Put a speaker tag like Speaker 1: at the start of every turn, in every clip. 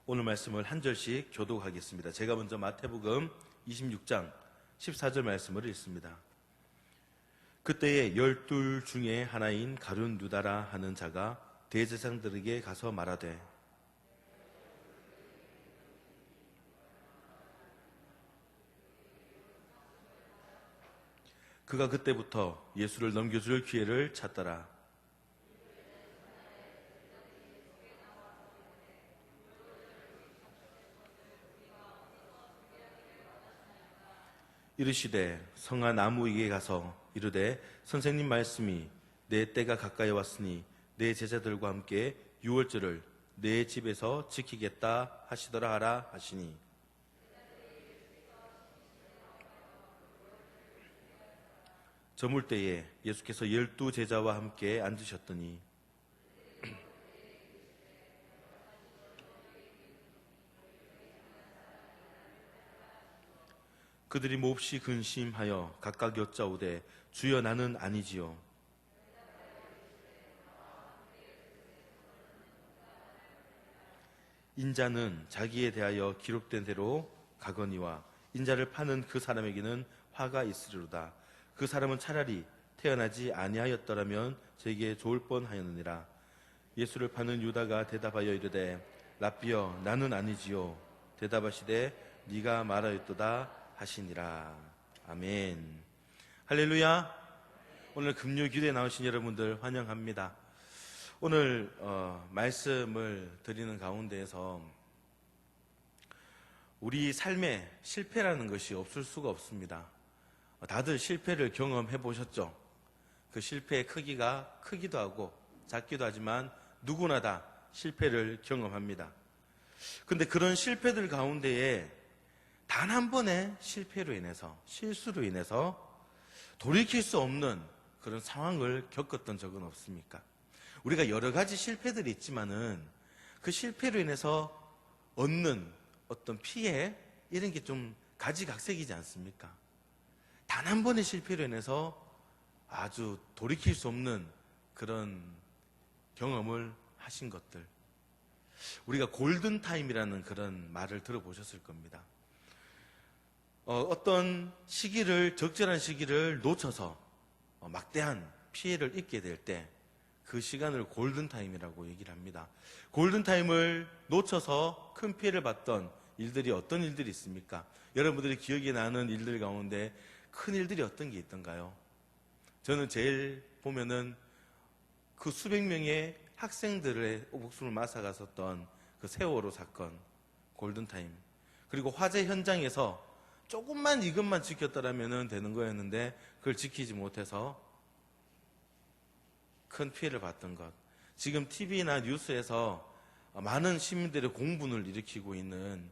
Speaker 1: 오늘 말씀을 한 절씩 교독하겠습니다. 제가 먼저 마태복음 26장 14절 말씀을 읽습니다. 그때에 12 중에 하나인 가룟 유다라 하는 자가 대제사장들에게 가서 말하되 그가 그때부터 예수를 넘겨줄 기회를 찾더라. 이르시되 성한 나무에게 가서 이르되 선생님 말씀이 내 때가 가까이 왔으니 내 제자들과 함께 유월절을 내 집에서 지키겠다 하시더라 하라 하시니 저물 때에 예수께서 12 제자와 함께 앉으셨더니 그들이 몹시 근심하여 각각 여짜오되 주여 나는 아니지요. 인자는 자기에 대하여 기록된 대로 가거니와 인자를 파는 그 사람에게는 화가 있으리로다. 그 사람은 차라리 태어나지 아니하였더라면 제게 좋을 뻔하였느니라. 예수를 파는 유다가 대답하여 이르되 랍비여 나는 아니지요. 대답하시되 네가 말하였도다 하시니라. 아멘. 할렐루야. 오늘 금요기도에 나오신 여러분들 환영합니다. 오늘 말씀을 드리는 가운데에서 우리 삶에 실패라는 것이 없을 수가 없습니다. 다들 실패를 경험해 보셨죠? 그 실패의 크기가 크기도 하고 작기도 하지만 누구나 다 실패를 경험합니다. 그런데 그런 실패들 가운데에 단 한 번의 실패로 인해서, 실수로 인해서 돌이킬 수 없는 그런 상황을 겪었던 적은 없습니까? 우리가 여러 가지 실패들이 있지만은 그 실패로 인해서 얻는 어떤 피해, 이런 게 좀 가지각색이지 않습니까? 단 한 번의 실패로 인해서 아주 돌이킬 수 없는 그런 경험을 하신 것들. 우리가 골든타임이라는 그런 말을 들어보셨을 겁니다. 어떤 시기를, 적절한 시기를 놓쳐서 막대한 피해를 입게 될 때 그 시간을 골든타임이라고 얘기를 합니다. 골든타임을 놓쳐서 큰 피해를 봤던 일들이 어떤 일들이 있습니까? 여러분들이 기억이 나는 일들 가운데 큰 일들이 어떤 게 있던가요? 저는 제일 보면은 그 수백 명의 학생들의 목숨을 마사갔었던 그 세월호 사건, 골든타임. 그리고 화재 현장에서 조금만 이것만 지켰더라면 되는 거였는데 그걸 지키지 못해서 큰 피해를 봤던 것. 지금 TV나 뉴스에서 많은 시민들의 공분을 일으키고 있는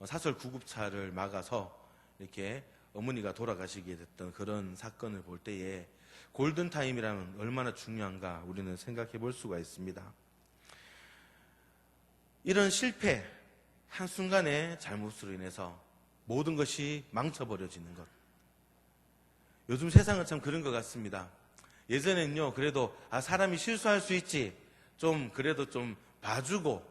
Speaker 1: 사설 구급차를 막아서 이렇게 어머니가 돌아가시게 됐던 그런 사건을 볼 때에 골든타임이라면 얼마나 중요한가 우리는 생각해 볼 수가 있습니다. 이런 실패, 한순간의 잘못으로 인해서 모든 것이 망쳐버려지는 것. 요즘 세상은 참 그런 것 같습니다. 예전에는요, 그래도 사람이 실수할 수 있지, 좀 그래도 좀 봐주고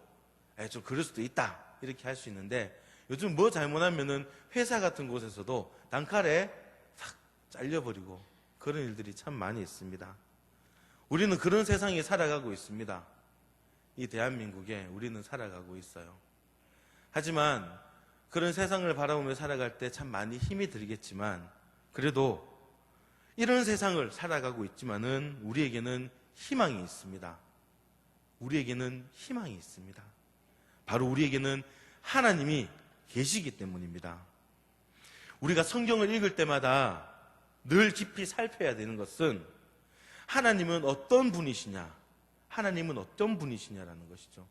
Speaker 1: 좀 그럴 수도 있다 이렇게 할 수 있는데 요즘 뭐 잘못하면은 회사 같은 곳에서도 단칼에 싹 잘려버리고 그런 일들이 참 많이 있습니다. 우리는 그런 세상에 살아가고 있습니다. 이 대한민국에 우리는 살아가고 있어요. 하지만 그런 세상을 바라보며 살아갈 때 참 많이 힘이 들겠지만 그래도 이런 세상을 살아가고 있지만은 우리에게는 희망이 있습니다. 우리에게는 희망이 있습니다. 바로 우리에게는 하나님이 계시기 때문입니다. 우리가 성경을 읽을 때마다 늘 깊이 살펴야 되는 것은 하나님은 어떤 분이시냐, 하나님은 어떤 분이시냐라는 것이죠.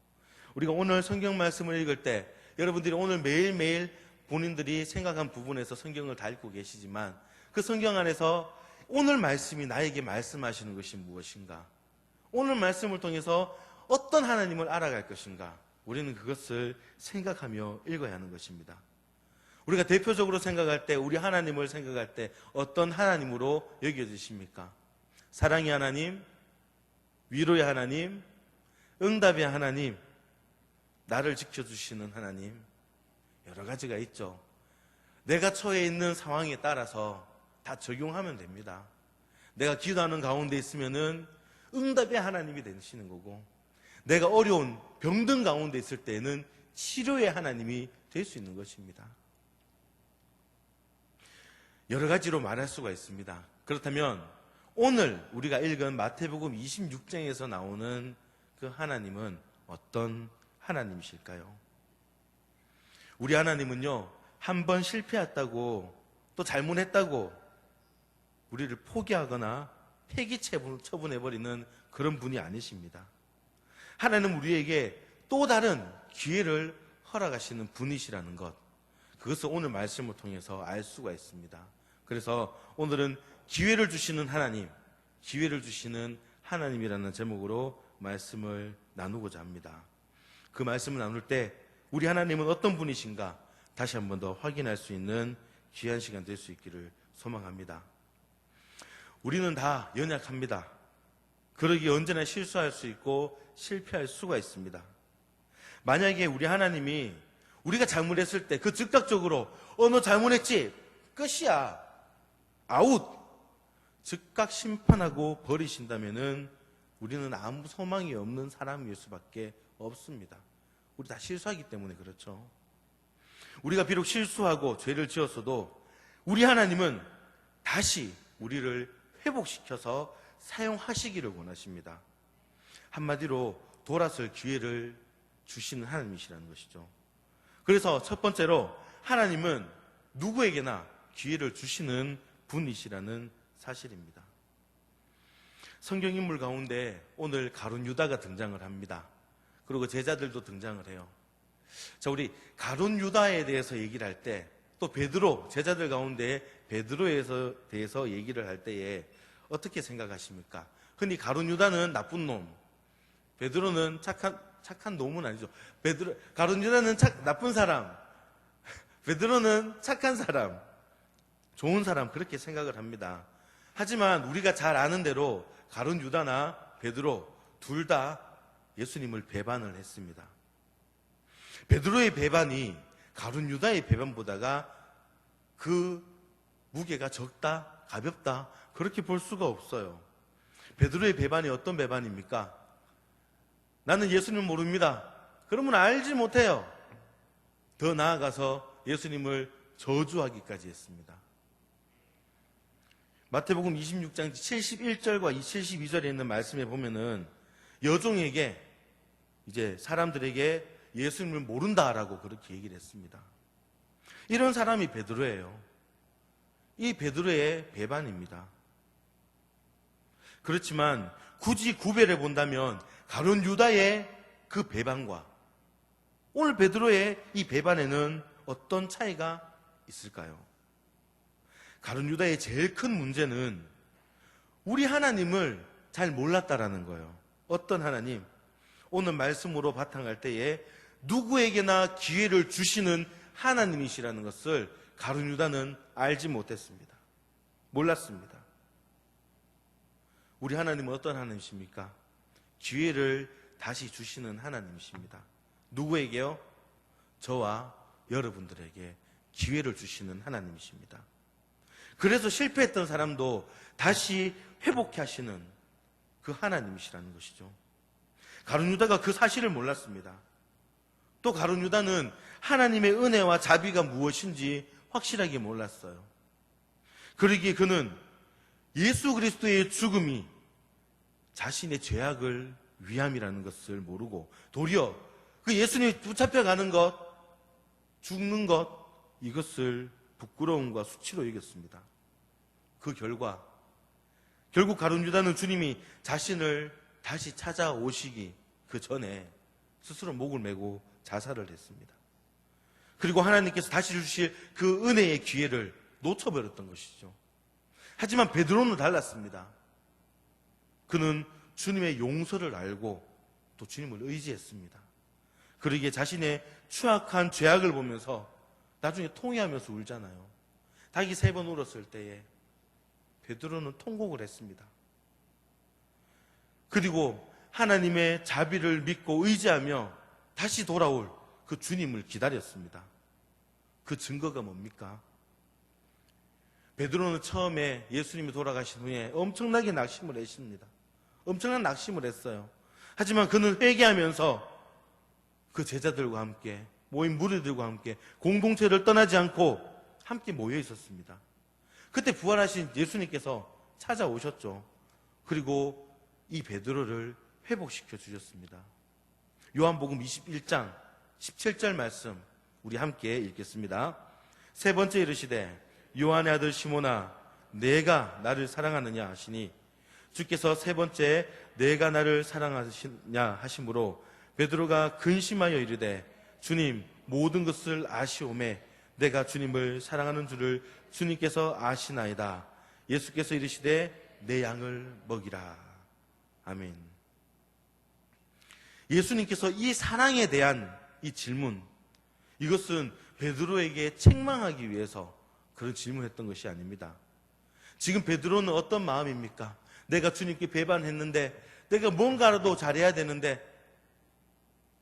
Speaker 1: 우리가 오늘 성경 말씀을 읽을 때 여러분들이 오늘 매일매일 본인들이 생각한 부분에서 성경을 다 읽고 계시지만 그 성경 안에서 오늘 말씀이 나에게 말씀하시는 것이 무엇인가? 오늘 말씀을 통해서 어떤 하나님을 알아갈 것인가? 우리는 그것을 생각하며 읽어야 하는 것입니다. 우리가 대표적으로 생각할 때, 우리 하나님을 생각할 때 어떤 하나님으로 여겨지십니까? 사랑의 하나님, 위로의 하나님, 응답의 하나님, 나를 지켜주시는 하나님, 여러 가지가 있죠. 내가 처해 있는 상황에 따라서 다 적용하면 됩니다. 내가 기도하는 가운데 있으면은 응답의 하나님이 되시는 거고, 내가 어려운 병든 가운데 있을 때는 치료의 하나님이 될 수 있는 것입니다. 여러 가지로 말할 수가 있습니다. 그렇다면 오늘 우리가 읽은 마태복음 26장에서 나오는 그 하나님은 어떤 하나님이실까요? 우리 하나님은요, 한 번 실패했다고 또 잘못했다고 우리를 포기하거나 폐기 처분해버리는 그런 분이 아니십니다. 하나님은 우리에게 또 다른 기회를 허락하시는 분이시라는 것, 그것을 오늘 말씀을 통해서 알 수가 있습니다. 그래서 오늘은 기회를 주시는 하나님, 기회를 주시는 하나님이라는 제목으로 말씀을 나누고자 합니다. 그 말씀을 나눌 때 우리 하나님은 어떤 분이신가 다시 한 번 더 확인할 수 있는 귀한 시간 될 수 있기를 소망합니다. 우리는 다 연약합니다. 그러기에 언제나 실수할 수 있고 실패할 수가 있습니다. 만약에 우리 하나님이 우리가 잘못했을 때 그 즉각적으로 너 잘못했지? 끝이야. 아웃. 즉각 심판하고 버리신다면은 우리는 아무 소망이 없는 사람일 수밖에 없습니다. 우리 다 실수하기 때문에 그렇죠. 우리가 비록 실수하고 죄를 지었어도 우리 하나님은 다시 우리를 회복시켜서 사용하시기를 원하십니다. 한마디로 돌아설 기회를 주시는 하나님이시라는 것이죠. 그래서 첫 번째로 하나님은 누구에게나 기회를 주시는 분이시라는 사실입니다. 성경 인물 가운데 오늘 가룟 유다가 등장을 합니다. 그리고 제자들도 등장을 해요. 자, 우리 가룟 유다에 대해서 얘기를 할 때, 또 베드로, 제자들 가운데 베드로에 대해서 얘기를 할 때에 어떻게 생각하십니까? 흔히 가룟 유다는 나쁜 놈, 베드로는 착한 놈은 아니죠. 가룟 유다는 나쁜 사람, 베드로는 착한 사람, 좋은 사람, 그렇게 생각을 합니다. 하지만 우리가 잘 아는 대로 가룟 유다나 베드로 둘 다 예수님을 배반을 했습니다. 베드로의 배반이 가룟 유다의 배반보다가 그 무게가 적다, 가볍다, 그렇게 볼 수가 없어요. 베드로의 배반이 어떤 배반입니까? 나는 예수님을 모릅니다. 그러면 알지 못해요. 더 나아가서 예수님을 저주하기까지 했습니다. 마태복음 26장 71절과 72절에 있는 말씀에 보면은 여종에게 이제 사람들에게 예수님을 모른다라고 그렇게 얘기를 했습니다. 이런 사람이 베드로예요. 이 베드로의 배반입니다. 그렇지만 굳이 구별해 본다면 가룟 유다의 그 배반과 오늘 베드로의 이 배반에는 어떤 차이가 있을까요? 가룟 유다의 제일 큰 문제는 우리 하나님을 잘 몰랐다라는 거예요. 어떤 하나님? 오늘 말씀으로 바탕할 때에 누구에게나 기회를 주시는 하나님이시라는 것을 가룟 유다는 알지 못했습니다. 몰랐습니다. 우리 하나님은 어떤 하나님이십니까? 기회를 다시 주시는 하나님이십니다. 누구에게요? 저와 여러분들에게 기회를 주시는 하나님이십니다. 그래서 실패했던 사람도 다시 회복해 하시는 그 하나님이시라는 것이죠. 가룟 유다가 그 사실을 몰랐습니다. 또 가룟 유다는 하나님의 은혜와 자비가 무엇인지 확실하게 몰랐어요. 그러기에 그는 예수 그리스도의 죽음이 자신의 죄악을 위함이라는 것을 모르고 도리어 그 예수님이 붙잡혀가는 것, 죽는 것, 이것을 부끄러움과 수치로 여겼습니다. 그 결과 결국 가룟 유다는 주님이 자신을 다시 찾아오시기 그 전에 스스로 목을 메고 자살을 했습니다. 그리고 하나님께서 다시 주실 그 은혜의 기회를 놓쳐버렸던 것이죠. 하지만 베드로는 달랐습니다. 그는 주님의 용서를 알고 또 주님을 의지했습니다. 그러기에 자신의 추악한 죄악을 보면서 나중에 통회하면서 울잖아요. 닭이 3번 울었을 때에 베드로는 통곡을 했습니다. 그리고 하나님의 자비를 믿고 의지하며 다시 돌아올 그 주님을 기다렸습니다. 그 증거가 뭡니까? 베드로는 처음에 예수님이 돌아가신 후에 엄청나게 낙심을 했습니다. 엄청난 낙심을 했어요. 하지만 그는 회개하면서 그 제자들과 함께, 모인 무리들과 함께 공동체를 떠나지 않고 함께 모여 있었습니다. 그때 부활하신 예수님께서 찾아오셨죠. 그리고 이 베드로를 회복시켜 주셨습니다. 요한복음 21장 17절 말씀 우리 함께 읽겠습니다. 세 번째 이르시되 요한의 아들 시몬아 내가 나를 사랑하느냐 하시니 주께서 세 번째 내가 나를 사랑하시냐 하심으로 베드로가 근심하여 이르되 주님 모든 것을 아시오매 내가 주님을 사랑하는 줄을 주님께서 아시나이다. 예수께서 이르시되 내 양을 먹이라. 아멘. 예수님께서 이 사랑에 대한 이 질문, 이것은 베드로에게 책망하기 위해서 그런 질문했던 것이 아닙니다. 지금 베드로는 어떤 마음입니까? 내가 주님께 배반했는데 내가 뭔가라도 잘해야 되는데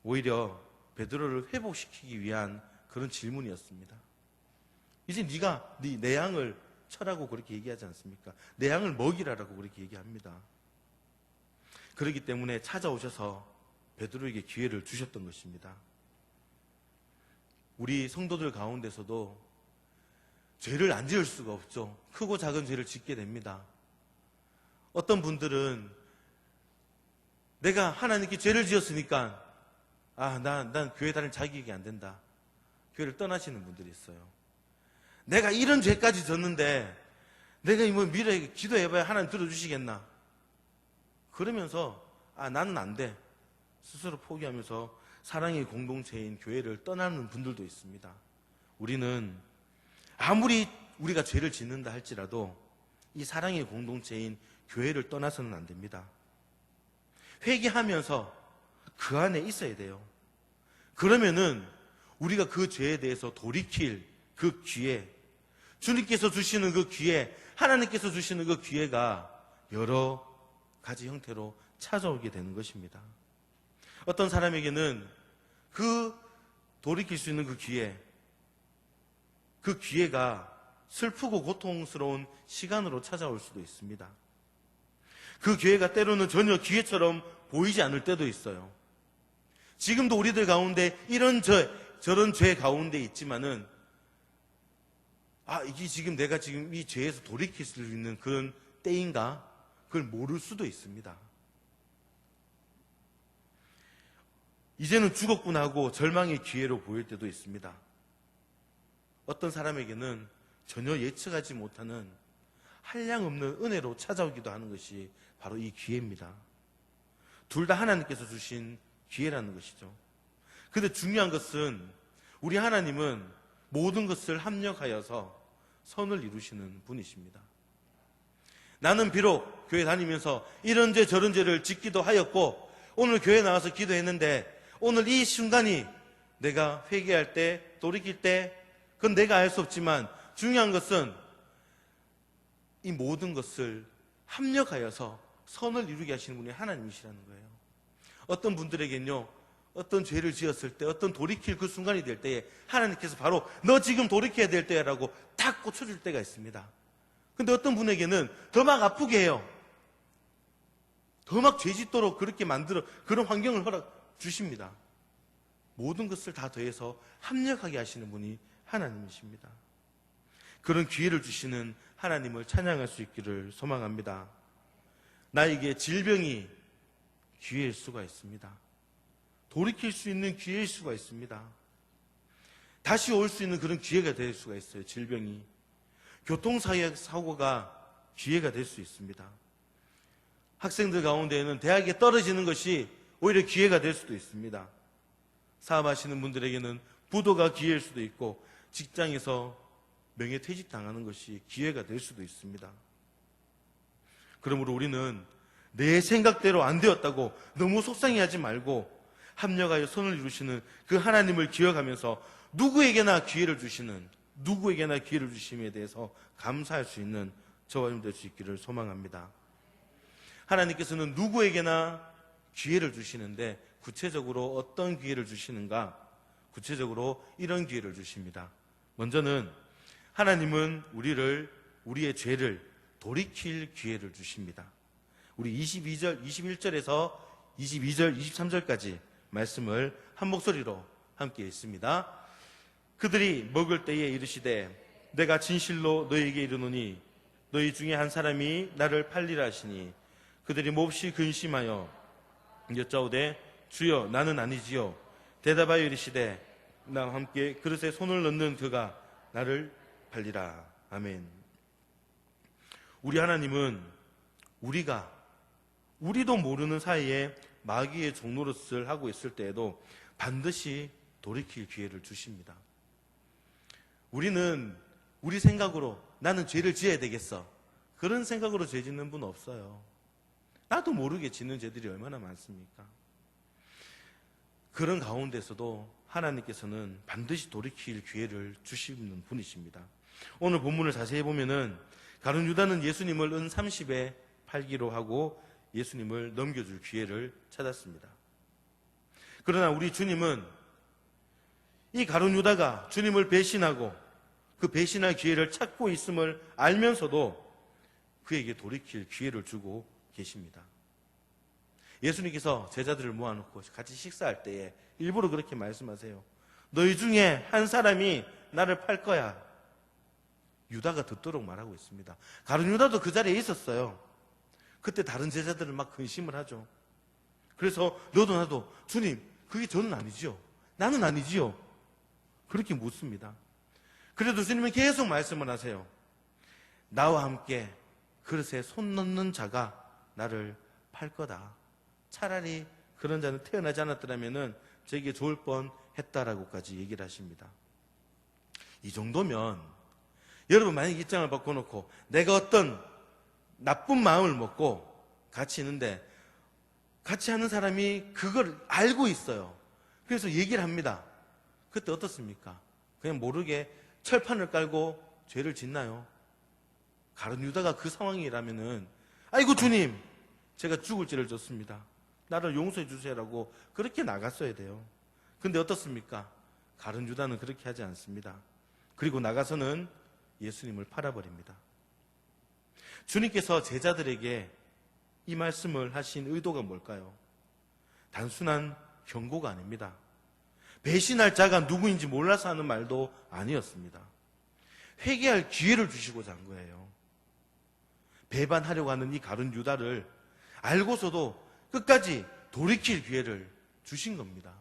Speaker 1: 오히려 베드로를 회복시키기 위한 그런 질문이었습니다. 이제 네가 내 양을 쳐라고 그렇게 얘기하지 않습니까? 내 양을 먹이라라고 그렇게 얘기합니다. 그렇기 때문에 찾아오셔서 베드로에게 기회를 주셨던 것입니다. 우리 성도들 가운데서도 죄를 안 지을 수가 없죠. 크고 작은 죄를 짓게 됩니다. 어떤 분들은 내가 하나님께 죄를 지었으니까 난 교회 다닐 자격이 안 된다. 교회를 떠나시는 분들이 있어요. 내가 이런 죄까지 졌는데 내가 뭐 미래에 기도해봐야 하나님 들어주시겠나. 그러면서 나는 안 돼. 스스로 포기하면서 사랑의 공동체인 교회를 떠나는 분들도 있습니다. 우리는 아무리 우리가 죄를 짓는다 할지라도 이 사랑의 공동체인 교회를 떠나서는 안 됩니다. 회개하면서 그 안에 있어야 돼요. 그러면은 우리가 그 죄에 대해서 돌이킬 그 기회, 주님께서 주시는 그 기회, 하나님께서 주시는 그 기회가 여러 가지 형태로 찾아오게 되는 것입니다. 어떤 사람에게는 그 돌이킬 수 있는 그 기회가 슬프고 고통스러운 시간으로 찾아올 수도 있습니다. 그 기회가 때로는 전혀 기회처럼 보이지 않을 때도 있어요. 지금도 우리들 가운데 이런 저런 죄 가운데 있지만은 이게 지금 내가 지금 이 죄에서 돌이킬 수 있는 그런 때인가? 그걸 모를 수도 있습니다. 이제는 죽었구나 하고 절망의 기회로 보일 때도 있습니다. 어떤 사람에게는 전혀 예측하지 못하는 한량없는 은혜로 찾아오기도 하는 것이 바로 이 기회입니다. 둘 다 하나님께서 주신 기회라는 것이죠. 그런데 중요한 것은 우리 하나님은 모든 것을 합력하여서 선을 이루시는 분이십니다. 나는 비록 교회 다니면서 이런 죄 저런 죄를 짓기도 하였고 오늘 교회 나와서 기도했는데 오늘 이 순간이 내가 회개할 때 돌이킬 때 그건 내가 알 수 없지만 중요한 것은 이 모든 것을 합력하여서 선을 이루게 하시는 분이 하나님이시라는 거예요. 어떤 분들에겐요, 어떤 죄를 지었을 때, 어떤 돌이킬 그 순간이 될 때에 하나님께서 바로 너 지금 돌이켜야 될 때라고 딱 꽂혀줄 때가 있습니다. 근데 어떤 분에게는 더 막 아프게 해요. 더 막 죄 짓도록 그렇게 만들어 그런 환경을 허락 주십니다. 모든 것을 다 더해서 합력하게 하시는 분이 하나님이십니다. 그런 기회를 주시는 하나님을 찬양할 수 있기를 소망합니다. 나에게 질병이 기회일 수가 있습니다. 돌이킬 수 있는 기회일 수가 있습니다. 다시 올 수 있는 그런 기회가 될 수가 있어요. 질병이. 교통사고가 기회가 될 수 있습니다. 학생들 가운데에는 대학에 떨어지는 것이 오히려 기회가 될 수도 있습니다. 사업하시는 분들에게는 부도가 기회일 수도 있고 직장에서 명예퇴직 당하는 것이 기회가 될 수도 있습니다. 그러므로 우리는 내 생각대로 안 되었다고 너무 속상해하지 말고 합력하여 선을 이루시는 그 하나님을 기억하면서 누구에게나 기회를 주심에 대해서 감사할 수 있는 저와 여러분 될 수 있기를 소망합니다. 하나님께서는 누구에게나 기회를 주시는데 구체적으로 어떤 기회를 주시는가? 구체적으로 이런 기회를 주십니다. 먼저는 하나님은 우리의 죄를 돌이킬 기회를 주십니다. 우리 21절에서 22절, 23절까지 말씀을 한 목소리로 함께 읽습니다. 그들이 먹을 때에 이르시되 내가 진실로 너희에게 이르노니 너희 중에 한 사람이 나를 팔리라 하시니 그들이 몹시 근심하여 여짜오되 주여 나는 아니지요. 대답하여 이르시되 나와 함께 그릇에 손을 넣는 그가 나를 팔리라. 아멘. 우리 하나님은 우리도 모르는 사이에 마귀의 종노릇을 하고 있을 때에도 반드시 돌이킬 기회를 주십니다. 우리는 우리 생각으로 나는 죄를 지어야 되겠어, 그런 생각으로 죄 짓는 분 없어요. 나도 모르게 짓는 죄들이 얼마나 많습니까? 그런 가운데서도 하나님께서는 반드시 돌이킬 기회를 주시는 분이십니다. 오늘 본문을 자세히 보면은 가룟 유다는 예수님을 은 30에 팔기로 하고 예수님을 넘겨줄 기회를 찾았습니다. 그러나 우리 주님은 이 가룟 유다가 주님을 배신하고 그 배신할 기회를 찾고 있음을 알면서도 그에게 돌이킬 기회를 주고 계십니다. 예수님께서 제자들을 모아놓고 같이 식사할 때에 일부러 그렇게 말씀하세요. 너희 중에 한 사람이 나를 팔 거야. 유다가 듣도록 말하고 있습니다. 가룟 유다도 그 자리에 있었어요. 그때 다른 제자들은 막 근심을 하죠. 그래서 너도 나도 주님, 그게 저는 아니지요, 나는 아니지요, 그렇게 묻습니다. 그래도 주님은 계속 말씀을 하세요. 나와 함께 그릇에 손 넣는 자가 나를 팔 거다. 차라리 그런 자는 태어나지 않았더라면 저에게 좋을 뻔했다라고까지 얘기를 하십니다. 이 정도면 여러분 만약 입장을 바꿔놓고 내가 어떤 나쁜 마음을 먹고 같이 있는데 같이 하는 사람이 그걸 알고 있어요. 그래서 얘기를 합니다. 그때 어떻습니까? 그냥 모르게 철판을 깔고 죄를 짓나요? 가룟 유다가 그 상황이라면은 아이고 주님, 제가 죽을 죄를 졌습니다, 나를 용서해 주세요라고 그렇게 나갔어야 돼요. 근데 어떻습니까? 가룟 유다는 그렇게 하지 않습니다. 그리고 나가서는 예수님을 팔아버립니다. 주님께서 제자들에게 이 말씀을 하신 의도가 뭘까요? 단순한 경고가 아닙니다. 배신할 자가 누구인지 몰라서 하는 말도 아니었습니다. 회개할 기회를 주시고자 한 거예요. 배반하려고 하는 이 가룟 유다를 알고서도 끝까지 돌이킬 기회를 주신 겁니다.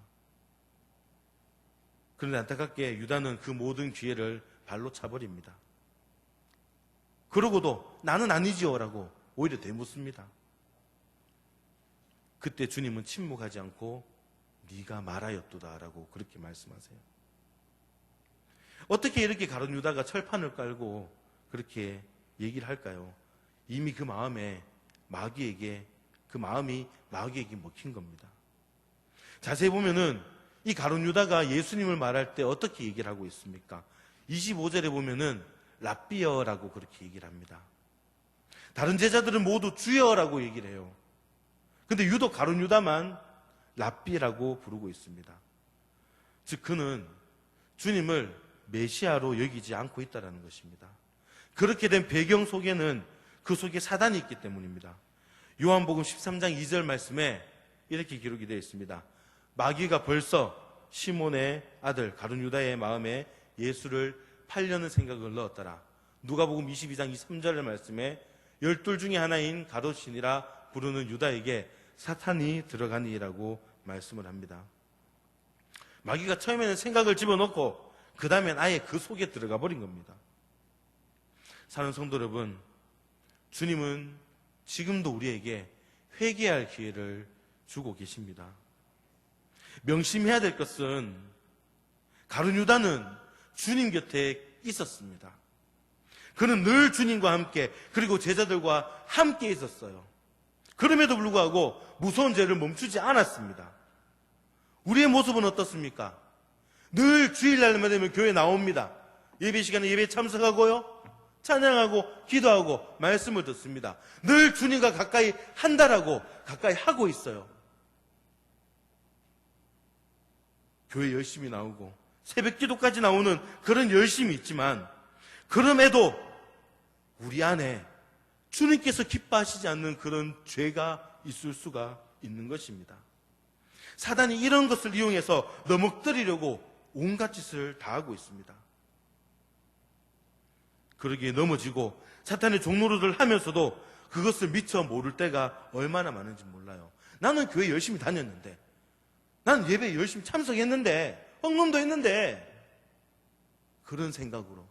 Speaker 1: 그런데 안타깝게 유다는 그 모든 기회를 발로 차버립니다. 그러고도 나는 아니지요 라고 오히려 되묻습니다. 그때 주님은 침묵하지 않고 네가 말하였도다 라고 그렇게 말씀하세요. 어떻게 이렇게 가룟 유다가 철판을 깔고 그렇게 얘기를 할까요? 이미 그 마음이 마귀에게 먹힌 겁니다. 자세히 보면은 이 가룟 유다가 예수님을 말할 때 어떻게 얘기를 하고 있습니까? 25절에 보면은 랍비여라고 그렇게 얘기를 합니다. 다른 제자들은 모두 주여라고 얘기를 해요. 근데 유독 가룟 유다만 랍비라고 부르고 있습니다. 즉 그는 주님을 메시아로 여기지 않고 있다는 것입니다. 그렇게 된 배경 속에는 그 속에 사단이 있기 때문입니다. 요한복음 13장 2절 말씀에 이렇게 기록이 되어 있습니다. 마귀가 벌써 시몬의 아들 가룟 유다의 마음에 예수를 팔려는 생각을 넣었더라. 누가복음 22장 23절의 말씀에 12 중에 하나인 가롯신이라 부르는 유다에게 사탄이 들어가니라고 말씀을 합니다. 마귀가 처음에는 생각을 집어넣고 그 다음엔 아예 그 속에 들어가 버린 겁니다. 사랑하는 성도 여러분, 주님은 지금도 우리에게 회개할 기회를 주고 계십니다. 명심해야 될 것은 가룟 유다는 주님 곁에 있었습니다. 그는 늘 주님과 함께 그리고 제자들과 함께 있었어요. 그럼에도 불구하고 무서운 죄를 멈추지 않았습니다. 우리의 모습은 어떻습니까? 늘 주일날만 되면 교회 나옵니다. 예배 시간에 예배 참석하고요, 찬양하고 기도하고 말씀을 듣습니다. 늘 주님과 가까이 한다라고 가까이 하고 있어요. 교회 열심히 나오고 새벽 기도까지 나오는 그런 열심이 있지만 그럼에도 우리 안에 주님께서 기뻐하시지 않는 그런 죄가 있을 수가 있는 것입니다. 사단이 이런 것을 이용해서 넘어뜨리려고 온갖 짓을 다 하고 있습니다. 그러기에 넘어지고 사탄의 종노릇을 하면서도 그것을 미처 모를 때가 얼마나 많은지 몰라요. 나는 교회 열심히 다녔는데, 나는 예배에 열심히 참석했는데, 헌금도 했는데, 그런 생각으로.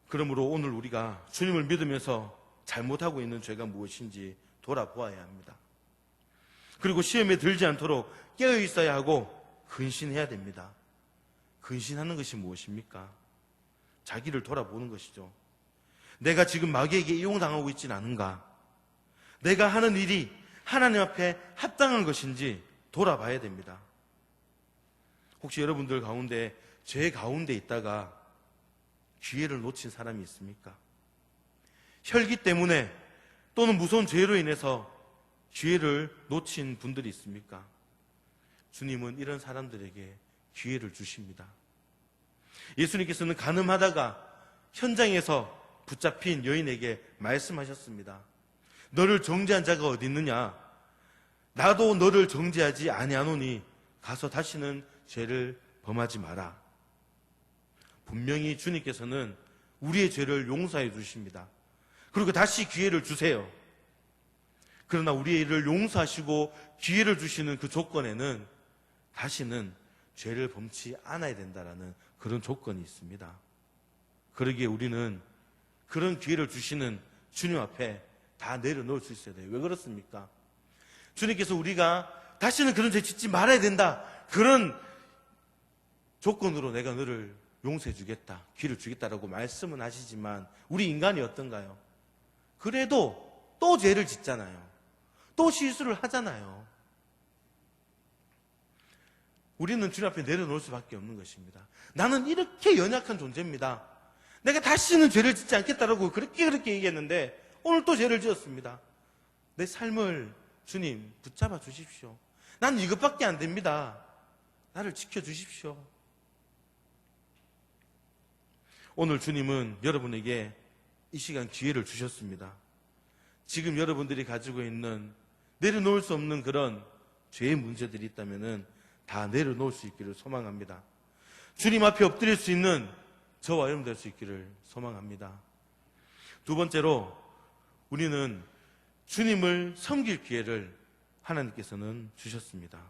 Speaker 1: 그러므로 오늘 우리가 주님을 믿으면서 잘못하고 있는 죄가 무엇인지 돌아보아야 합니다. 그리고 시험에 들지 않도록 깨어 있어야 하고 근신해야 됩니다. 근신하는 것이 무엇입니까? 자기를 돌아보는 것이죠. 내가 지금 마귀에게 이용당하고 있지는 않은가? 내가 하는 일이 하나님 앞에 합당한 것인지 돌아봐야 됩니다. 혹시 여러분들 가운데 죄 가운데 있다가 기회를 놓친 사람이 있습니까? 혈기 때문에 또는 무서운 죄로 인해서 기회를 놓친 분들이 있습니까? 주님은 이런 사람들에게 기회를 주십니다. 예수님께서는 간음하다가 현장에서 붙잡힌 여인에게 말씀하셨습니다. 너를 정죄한 자가 어디 있느냐? 나도 너를 정죄하지 아니하노니 가서 다시는 죄를 범하지 마라. 분명히 주님께서는 우리의 죄를 용서해 주십니다. 그리고 다시 기회를 주세요. 그러나 우리의 일을 용서하시고 기회를 주시는 그 조건에는 다시는 죄를 범치 않아야 된다라는 그런 조건이 있습니다. 그러기에 우리는 그런 기회를 주시는 주님 앞에 다 내려놓을 수 있어야 돼요. 왜 그렇습니까? 주님께서 우리가 다시는 그런 죄 짓지 말아야 된다, 그런 조건으로 내가 너를 용서해 주겠다, 기회를 주겠다라고 말씀은 하시지만 우리 인간이 어떤가요? 그래도 또 죄를 짓잖아요. 또 실수를 하잖아요. 우리는 주님 앞에 내려놓을 수밖에 없는 것입니다. 나는 이렇게 연약한 존재입니다. 내가 다시는 죄를 짓지 않겠다라고 그렇게 얘기했는데 오늘 또 죄를 지었습니다. 내 삶을 주님 붙잡아 주십시오. 나는 이것밖에 안 됩니다. 나를 지켜주십시오. 오늘 주님은 여러분에게 이 시간 기회를 주셨습니다. 지금 여러분들이 가지고 있는 내려놓을 수 없는 그런 죄의 문제들이 있다면 다 내려놓을 수 있기를 소망합니다. 주님 앞에 엎드릴 수 있는 저와 여러분 될 수 있기를 소망합니다. 두 번째로 우리는 주님을 섬길 기회를 하나님께서는 주셨습니다.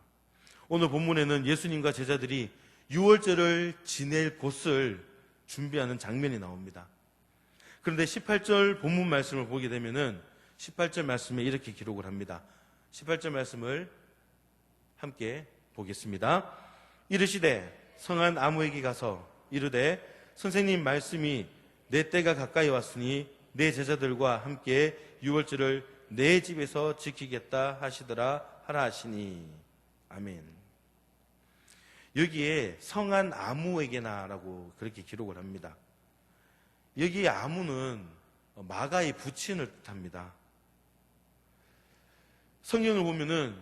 Speaker 1: 오늘 본문에는 예수님과 제자들이 유월절을 지낼 곳을 준비하는 장면이 나옵니다. 그런데 18절 본문 말씀을 보게 되면은 18절 말씀에 이렇게 기록을 합니다. 18절 말씀을 함께 보겠습니다. 이르시되 성한 아무에게 가서 이르되 선생님 말씀이 내 때가 가까이 왔으니 내 제자들과 함께 유월절을 내 집에서 지키겠다 하시더라 하라 하시니. 아멘. 여기에 성한 아무에게나라고 그렇게 기록을 합니다. 여기에 아무는 마가의 부친을 뜻합니다. 성경을 보면은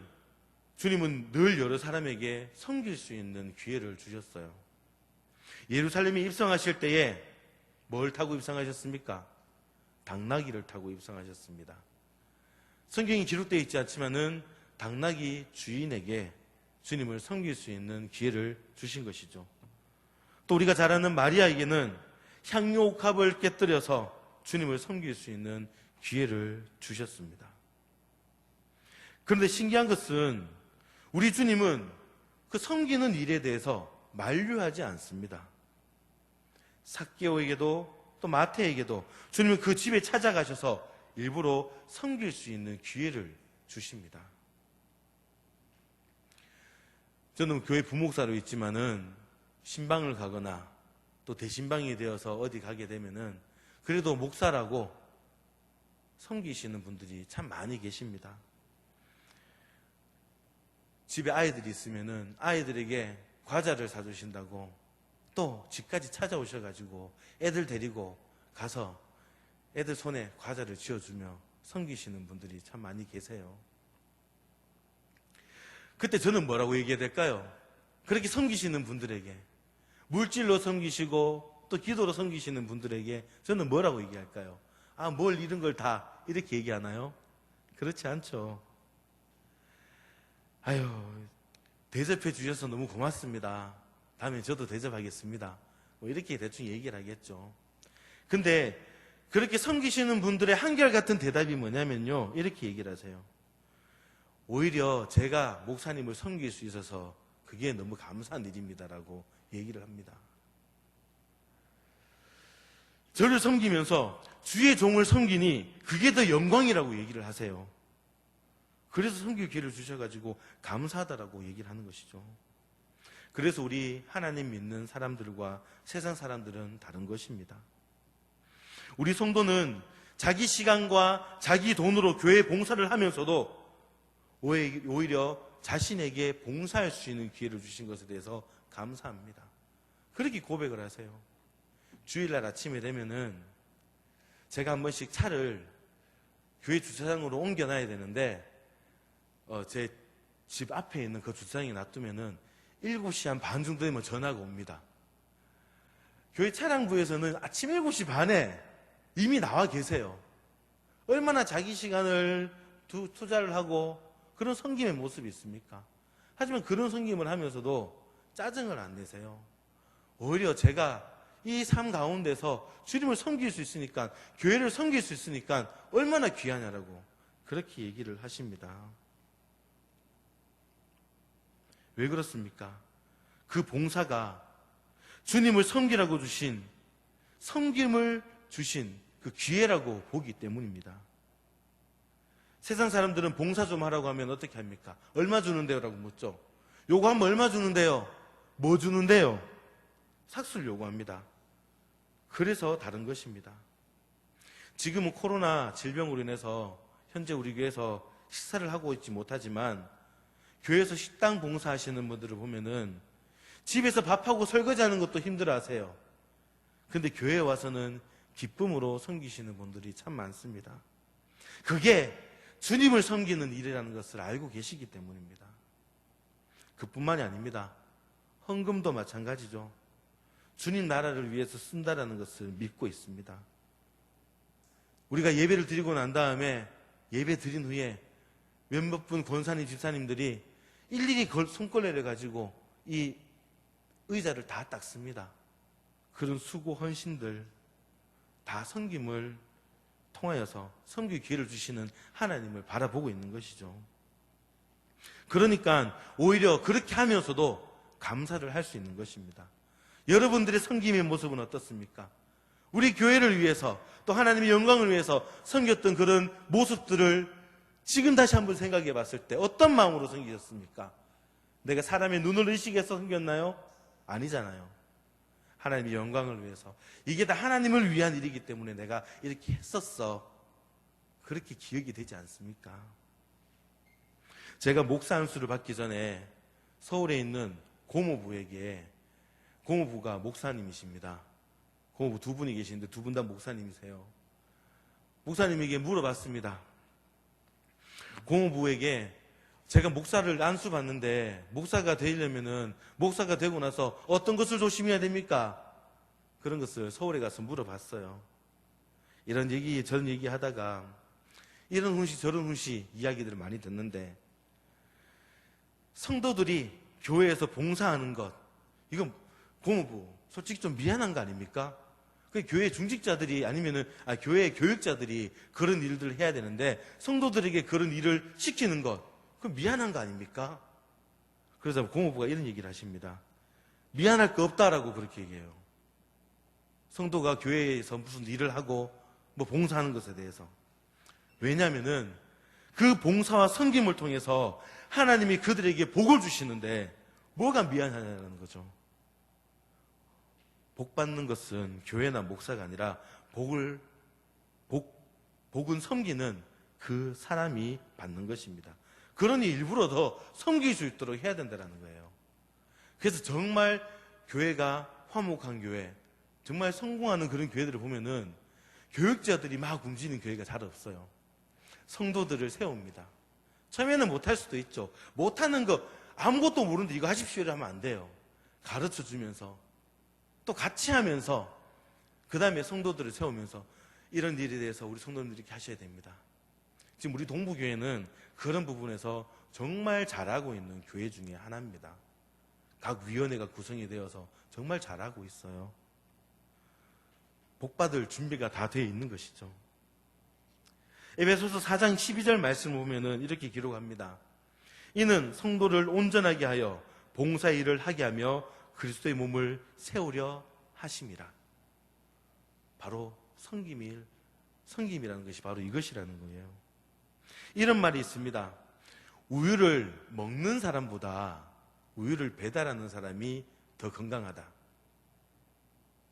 Speaker 1: 주님은 늘 여러 사람에게 섬길 수 있는 기회를 주셨어요. 예루살렘에 입성하실 때에 뭘 타고 입성하셨습니까? 당나귀를 타고 입성하셨습니다. 성경이 기록되어 있지 않지만은 당나귀 주인에게 주님을 섬길 수 있는 기회를 주신 것이죠. 또 우리가 잘 아는 마리아에게는 향료옥합을 깨뜨려서 주님을 섬길 수 있는 기회를 주셨습니다. 그런데 신기한 것은 우리 주님은 그 섬기는 일에 대해서 만류하지 않습니다. 삭개오에게도 또 마태에게도 주님은 그 집에 찾아가셔서 일부러 섬길 수 있는 기회를 주십니다. 저는 교회 부목사로 있지만은 신방을 가거나 또 대신방이 되어서 어디 가게 되면은 그래도 목사라고 섬기시는 분들이 참 많이 계십니다. 집에 아이들이 있으면은 아이들에게 과자를 사주신다고 또 집까지 찾아오셔가지고 애들 데리고 가서 애들 손에 과자를 쥐어주며 섬기시는 분들이 참 많이 계세요. 그때 저는 뭐라고 얘기해야 될까요? 그렇게 섬기시는 분들에게, 물질로 섬기시고 또 기도로 섬기시는 분들에게 저는 뭐라고 얘기할까요? 아, 뭘 이런 걸 다 이렇게 얘기하나요? 그렇지 않죠. 아유, 대접해 주셔서 너무 고맙습니다. 다음에 저도 대접하겠습니다. 뭐 이렇게 대충 얘기를 하겠죠. 근데 그렇게 섬기시는 분들의 한결같은 대답이 뭐냐면요, 이렇게 얘기를 하세요. 오히려 제가 목사님을 섬길 수 있어서 그게 너무 감사한 일입니다라고 얘기를 합니다. 저를 섬기면서 주의 종을 섬기니 그게 더 영광이라고 얘기를 하세요. 그래서 섬길 기회를 주셔가지고 감사하다라고 얘기를 하는 것이죠. 그래서 우리 하나님 믿는 사람들과 세상 사람들은 다른 것입니다. 우리 성도는 자기 시간과 자기 돈으로 교회 봉사를 하면서도 오히려 자신에게 봉사할 수 있는 기회를 주신 것에 대해서 감사합니다. 그렇게 고백을 하세요. 주일날 아침에 되면은 제가 한 번씩 차를 교회 주차장으로 옮겨놔야 되는데 제 집 앞에 있는 그 주차장에 놔두면은 7시 한 반 정도 되면 전화가 옵니다. 교회 차량부에서는 아침 7시 반에 이미 나와 계세요. 얼마나 자기 시간을 투자를 하고 그런 섬김의 모습이 있습니까? 하지만 그런 섬김을 하면서도 짜증을 안 내세요. 오히려 제가 이 삶 가운데서 주님을 섬길 수 있으니까, 교회를 섬길 수 있으니까 얼마나 귀하냐라고 그렇게 얘기를 하십니다. 왜 그렇습니까? 그 봉사가 주님을 섬기라고 주신, 섬김을 주신 그 기회라고 보기 때문입니다. 세상 사람들은 봉사 좀 하라고 하면 어떻게 합니까? 얼마 주는데요? 라고 묻죠. 요구하면 얼마 주는데요? 뭐 주는데요? 삭수를 요구합니다. 그래서 다른 것입니다. 지금은 코로나 질병으로 인해서 현재 우리 교회에서 식사를 하고 있지 못하지만, 교회에서 식당 봉사하시는 분들을 보면은 집에서 밥하고 설거지하는 것도 힘들어 하세요. 근데 교회에 와서는 기쁨으로 섬기시는 분들이 참 많습니다. 그게 주님을 섬기는 일이라는 것을 알고 계시기 때문입니다. 그뿐만이 아닙니다. 헌금도 마찬가지죠. 주님 나라를 위해서 쓴다라는 것을 믿고 있습니다. 우리가 예배를 드리고 난 다음에, 예배 드린 후에 몇몇 분 권사님, 집사님들이 일일이 손걸레를 가지고 이 의자를 다 닦습니다. 그런 수고, 헌신들 다 섬김을 통하여서 섬길 기회를 주시는 하나님을 바라보고 있는 것이죠. 그러니까 오히려 그렇게 하면서도 감사를 할 수 있는 것입니다. 여러분들의 섬김의 모습은 어떻습니까? 우리 교회를 위해서, 또 하나님의 영광을 위해서 섬겼던 그런 모습들을 지금 다시 한번 생각해 봤을 때 어떤 마음으로 섬기셨습니까? 내가 사람의 눈을 의식해서 섬겼나요? 아니잖아요. 하나님의 영광을 위해서. 이게 다 하나님을 위한 일이기 때문에 내가 이렇게 했었어. 그렇게 기억이 되지 않습니까? 제가 목사 안수를 받기 전에 서울에 있는 고모부에게, 고모부가 목사님이십니다. 고모부 두 분이 계시는데 두 분 다 목사님이세요. 목사님에게 물어봤습니다. 고모부에게 제가 목사를 안수받는데 목사가 되려면은, 목사가 되고 나서 어떤 것을 조심해야 됩니까? 그런 것을 서울에 가서 물어봤어요. 이런 얘기 저런 얘기 하다가 이런 훈시 저런 훈시 이야기들을 많이 듣는데, 성도들이 교회에서 봉사하는 것, 이건 고모부 솔직히 좀 미안한 거 아닙니까? 그 교회 중직자들이, 아니면은 교회 교육자들이 그런 일들을 해야 되는데 성도들에게 그런 일을 시키는 것, 그건 미안한 거 아닙니까? 그래서 고모부가 이런 얘기를 하십니다. 미안할 거 없다라고 그렇게 얘기해요. 성도가 교회에서 무슨 일을 하고 뭐 봉사하는 것에 대해서. 왜냐하면은 그 봉사와 섬김을 통해서 하나님이 그들에게 복을 주시는데 뭐가 미안하냐는 거죠. 복 받는 것은 교회나 목사가 아니라 복은 섬기는 그 사람이 받는 것입니다. 그러니 일부러 더 섬길 수 있도록 해야 된다는 거예요. 그래서 정말 교회가 화목한 교회, 정말 성공하는 그런 교회들을 보면은 교육자들이 막 움직이는 교회가 잘 없어요. 성도들을 세웁니다. 처음에는 못할 수도 있죠. 못하는 거 아무것도 모르는데 이거 하십시오 하면 안 돼요. 가르쳐 주면서 또 같이 하면서 그 다음에 성도들을 세우면서 이런 일에 대해서 우리 성도님들이 이렇게 하셔야 됩니다. 지금 우리 동부교회는 그런 부분에서 정말 잘하고 있는 교회 중에 하나입니다. 각 위원회가 구성이 되어서 정말 잘하고 있어요. 복받을 준비가 다 되어 있는 것이죠. 에베소서 4장 12절 말씀을 보면은 이렇게 기록합니다. 이는 성도를 온전하게 하여 봉사의 일을 하게 하며 그리스도의 몸을 세우려 하심이라. 바로 성김이라는 것이 바로 이것이라는 거예요. 이런 말이 있습니다. 우유를 먹는 사람보다 우유를 배달하는 사람이 더 건강하다.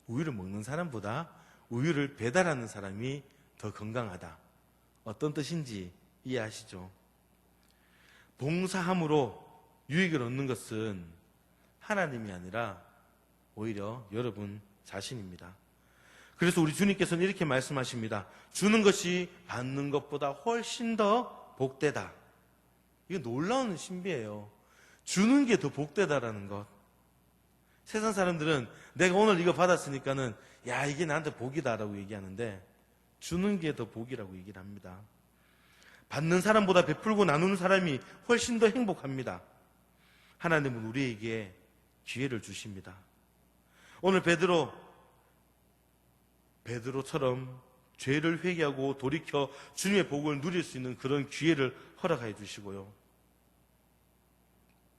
Speaker 1: 우유를 먹는 사람보다 우유를 배달하는 사람이 더 건강하다. 어떤 뜻인지 이해하시죠? 봉사함으로 유익을 얻는 것은 하나님이 아니라 오히려 여러분 자신입니다. 그래서 우리 주님께서는 이렇게 말씀하십니다. 주는 것이 받는 것보다 훨씬 더 복되다. 이게 놀라운 신비예요. 주는 게 더 복되다라는 것. 세상 사람들은 내가 오늘 이거 받았으니까는 야 이게 나한테 복이다라고 얘기하는데 주는 게 더 복이라고 얘기를 합니다. 받는 사람보다 베풀고 나누는 사람이 훨씬 더 행복합니다. 하나님은 우리에게 기회를 주십니다. 오늘 베드로처럼 죄를 회개하고 돌이켜 주님의 복을 누릴 수 있는 그런 기회를 허락해 주시고요.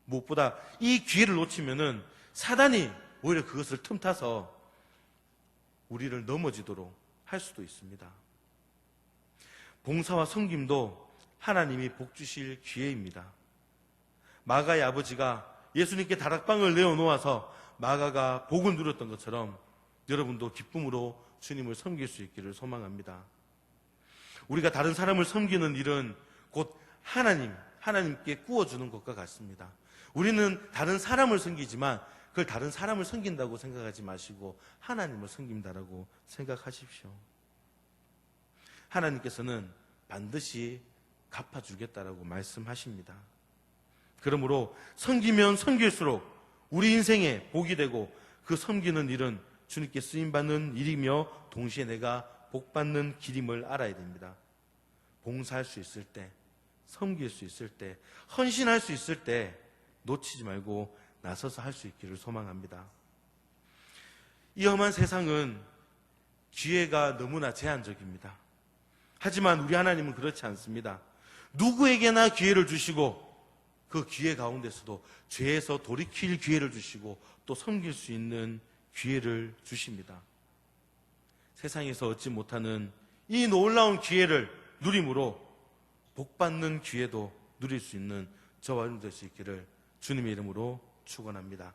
Speaker 1: 무엇보다 이 기회를 놓치면은 사단이 오히려 그것을 틈타서 우리를 넘어지도록 할 수도 있습니다. 봉사와 섬김도 하나님이 복 주실 기회입니다. 마가의 아버지가 예수님께 다락방을 내어놓아서 마가가 복을 누렸던 것처럼 여러분도 기쁨으로 주님을 섬길 수 있기를 소망합니다. 우리가 다른 사람을 섬기는 일은 곧 하나님께 구워주는 것과 같습니다. 우리는 다른 사람을 섬기지만 그걸 다른 사람을 섬긴다고 생각하지 마시고 하나님을 섬긴다라고 생각하십시오. 하나님께서는 반드시 갚아주겠다라고 말씀하십니다. 그러므로 섬기면 섬길수록 우리 인생에 복이 되고 그 섬기는 일은 주님께 쓰임받는 일이며 동시에 내가 복받는 길임을 알아야 됩니다. 봉사할 수 있을 때, 섬길 수 있을 때, 헌신할 수 있을 때 놓치지 말고 나서서 할 수 있기를 소망합니다. 이 험한 세상은 기회가 너무나 제한적입니다. 하지만 우리 하나님은 그렇지 않습니다. 누구에게나 기회를 주시고 그 기회 가운데서도 죄에서 돌이킬 기회를 주시고 또 섬길 수 있는 기회를 주십니다. 세상에서 얻지 못하는 이 놀라운 기회를 누림으로 복받는 기회도 누릴 수 있는 저와 여러분 될 수 있기를 주님의 이름으로 축원합니다.